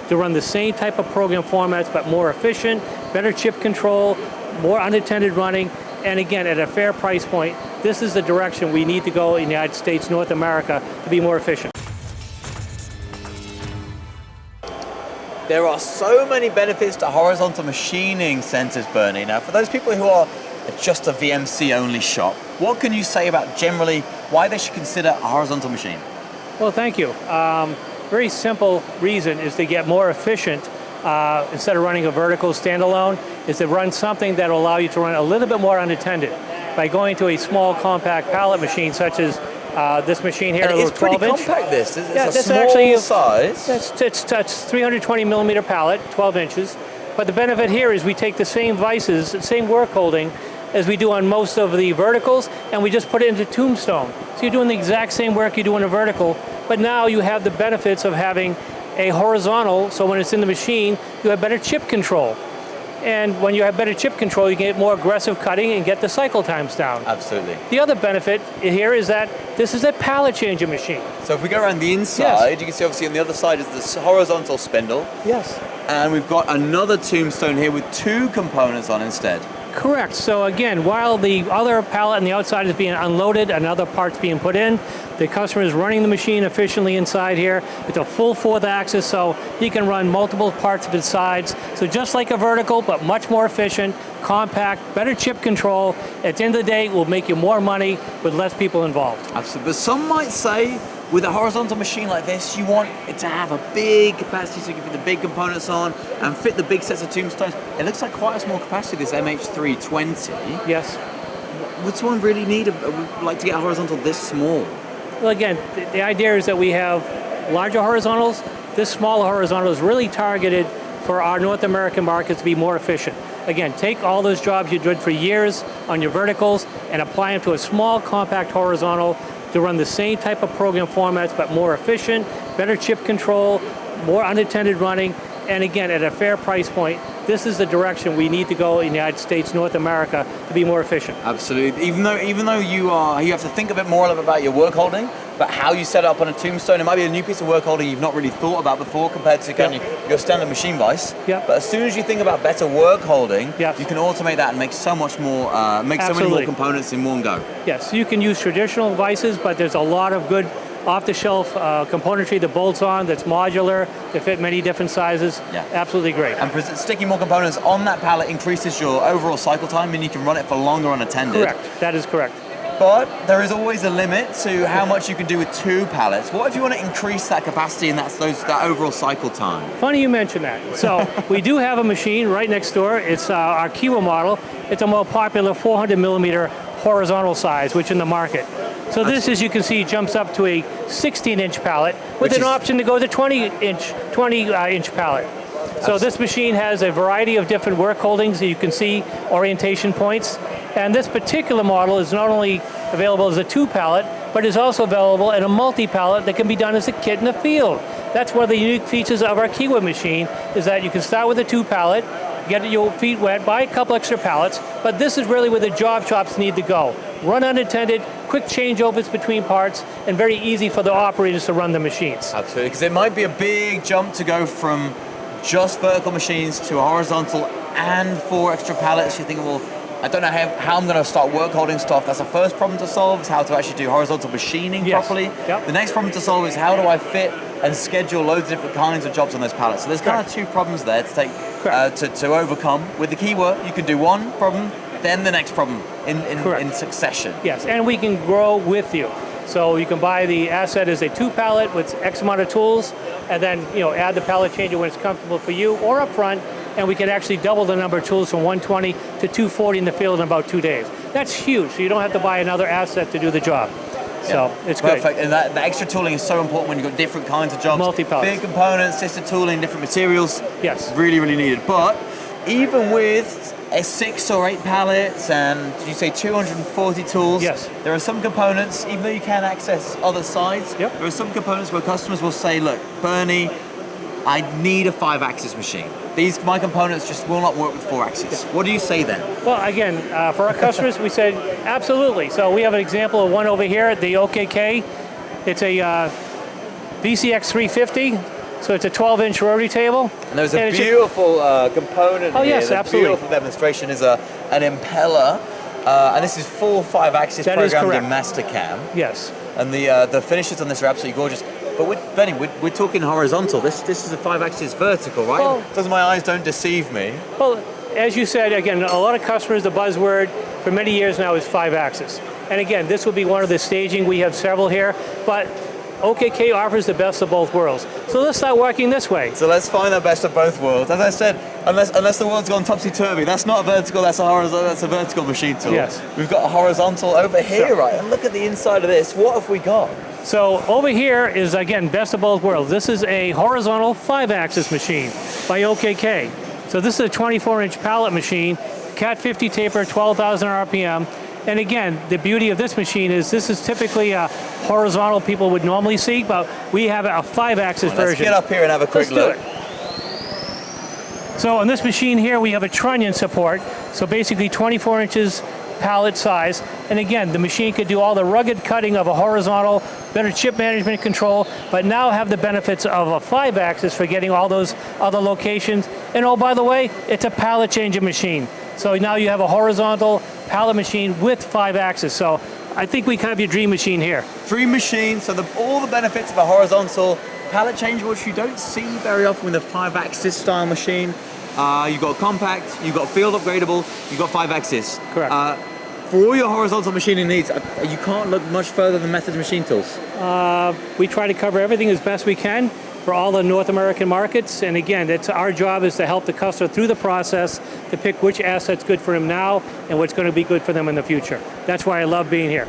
to run the same type of program formats, but more efficient, better chip control, more unattended running, and again, at a fair price point. This is the direction we need to go in the United States, North America, to be more efficient. There are so many benefits to horizontal machining centers, Bernie. Now, for those people who are just a VMC only shop, what can you say about generally why they should consider a horizontal machine? Well, thank you. Very simple reason is to get more efficient. Instead of running a vertical standalone, is to run something that will allow you to run a little bit more unattended. By going to a small compact pallet machine such as this machine here, and a it's little 12 pretty inch. compact this, Yeah, it's this a small actually size. It's 320 millimeter pallet, 12 inches. But the benefit here is we take the same vices, the same work holding as we do on most of the verticals, and we just put it into tombstone. So you're doing the exact same work you do in a vertical, but now you have the benefits of having a horizontal, so when it's in the machine, you have better chip control. And when you have better chip control, you can get more aggressive cutting and get the cycle times down. Absolutely. The other benefit here is that this is a pallet changer machine. So if we go around the inside, Yes. you can see obviously on the other side is this horizontal spindle. Yes. And we've got another tombstone here with two components on instead. Correct. So again, while the other pallet on the outside is being unloaded and other parts being put in, the customer is running the machine efficiently inside here. It's a full fourth axis, so he can run multiple parts of its sides. So just like a vertical, but much more efficient, compact, better chip control. At the end of the day, it will make you more money with less people involved. Absolutely. But some might say, with a horizontal machine like this, you want it to have a big capacity so you can fit the big components on and fit the big sets of tombstones. It looks like quite a small capacity, this MH320. Yes. Would someone really like to get a horizontal this small? Well, again, the idea is that we have larger horizontals. This smaller horizontal is really targeted for our North American markets to be more efficient. Again, take all those jobs you did for years on your verticals and apply them to a small, compact horizontal to run the same type of program formats, but more efficient, better chip control, more unattended running, and again, at a fair price point. This is the direction we need to go in the United States, North America, to be more efficient. Absolutely. Even though you have to think a bit more about your work holding, but how you set it up on a tombstone. It might be a new piece of work holding you've not really thought about before compared to your standard machine vise. Yep. But as soon as you think about better work holding, Yes. you can automate that and make so much more, so many more components in one go. Yes, you can use traditional vices, but there's a lot of good off-the-shelf componentry that bolts on, that's modular, that fit many different sizes. Yeah. Absolutely great. And sticking more components on that pallet increases your overall cycle time, and you can run it for longer unattended. Correct, that is correct. But there is always a limit to how much you can do with two pallets. What if you want to increase that capacity and that overall cycle time? Funny you mention that. So we do have a machine right next door. It's our Kiwa model. It's a more popular 400 millimeter horizontal size, which in the market. So this, as you can see, jumps up to a 16-inch pallet with an option to go to 20-inch pallet. So this machine has a variety of different work holdings that you can see, orientation points. And this particular model is not only available as a 2-pallet, but is also available in a multi-pallet that can be done as a kit in the field. That's one of the unique features of our Kiwa machine, is that you can start with a 2-pallet, get your feet wet, buy a couple extra pallets, but this is really where the job shops need to go. Run unattended, quick changeovers between parts, and very easy for the operators to run the machines. Absolutely, because it might be a big jump to go from just vertical machines to a horizontal and 4 extra pallets. You think, well, I don't know how I'm going to start work holding stuff. That's the first problem to solve, is how to actually do horizontal machining properly. Yep. The next problem to solve is how do I fit and schedule loads of different kinds of jobs on those pallets. So there's kind of 2 problems there to take to overcome. With the Kiwa, you can do one problem, then the next problem in succession. Yes, and we can grow with you. So you can buy the asset as a 2-pallet with X amount of tools, and then add the pallet changer when it's comfortable for you, or up front, and we can actually double the number of tools from 120 to 240 in the field in about 2 days. That's huge, so you don't have to buy another asset to do the job. So it's perfect. great. And that extra tooling is so important when you've got different kinds of jobs. Multi-pallets. Big components, sister tooling, different materials. Yes. Really, really needed. But even with a 6 or 8 pallets and, did you say 240 tools? Yes. There are some components, even though you can access other sides, there are some components where customers will say, look, Bernie, I need a 5-axis machine. My components just will not work with 4 axes. What do you say then? Well, again, for our customers, we said absolutely. So we have an example of one over here, the OKK. It's a VCX 350. So it's a 12-inch rotary table. And there's a And it should- beautiful component Oh, here. yes, The absolutely. beautiful demonstration is an impeller. And this is full 5-axis That is programmed in correct. Mastercam. Yes. And the finishes on this are absolutely gorgeous. But Benny, we're talking horizontal. This is a 5-axis vertical, right? Well- Doesn't my eyes don't deceive me? Well, as you said, again, a lot of customers, the buzzword for many years now is 5-axis. And again, this will be one of the staging. We have several here, but OKK offers the best of both worlds. So let's start working this way. So let's find the best of both worlds. As I said, unless the world's gone topsy-turvy, that's not a vertical, that's a horizontal, that's a vertical machine tool. Yes. We've got a horizontal over here, right? And look at the inside of this. What have we got? So over here is, again, best of both worlds. This is a horizontal 5-axis machine by OKK. So this is a 24-inch pallet machine, Cat 50 taper, 12,000 RPM. And again, the beauty of this machine is this is typically a horizontal people would normally see, but we have a 5-axis version. Let's get up here and have a quick Let's look. do it. So on this machine here, we have a trunnion support. So basically 24 inches pallet size. And again, the machine could do all the rugged cutting of a horizontal, better chip management control, but now have the benefits of a 5-axis for getting all those other locations. And oh, by the way, it's a pallet changing machine. So now you have a horizontal pallet machine with 5-axis. So I think we have your dream machine here. Dream machine, so all the benefits of a horizontal pallet change, which you don't see very often with a 5-axis style machine. You've got compact, you've got field upgradable, you've got 5-axis. Correct. For all your horizontal machining needs, you can't look much further than Methods Machine Tools. We try to cover everything as best we can for all the North American markets. And again, our job is to help the customer through the process to pick which asset's good for him now and what's going to be good for them in the future. That's why I love being here.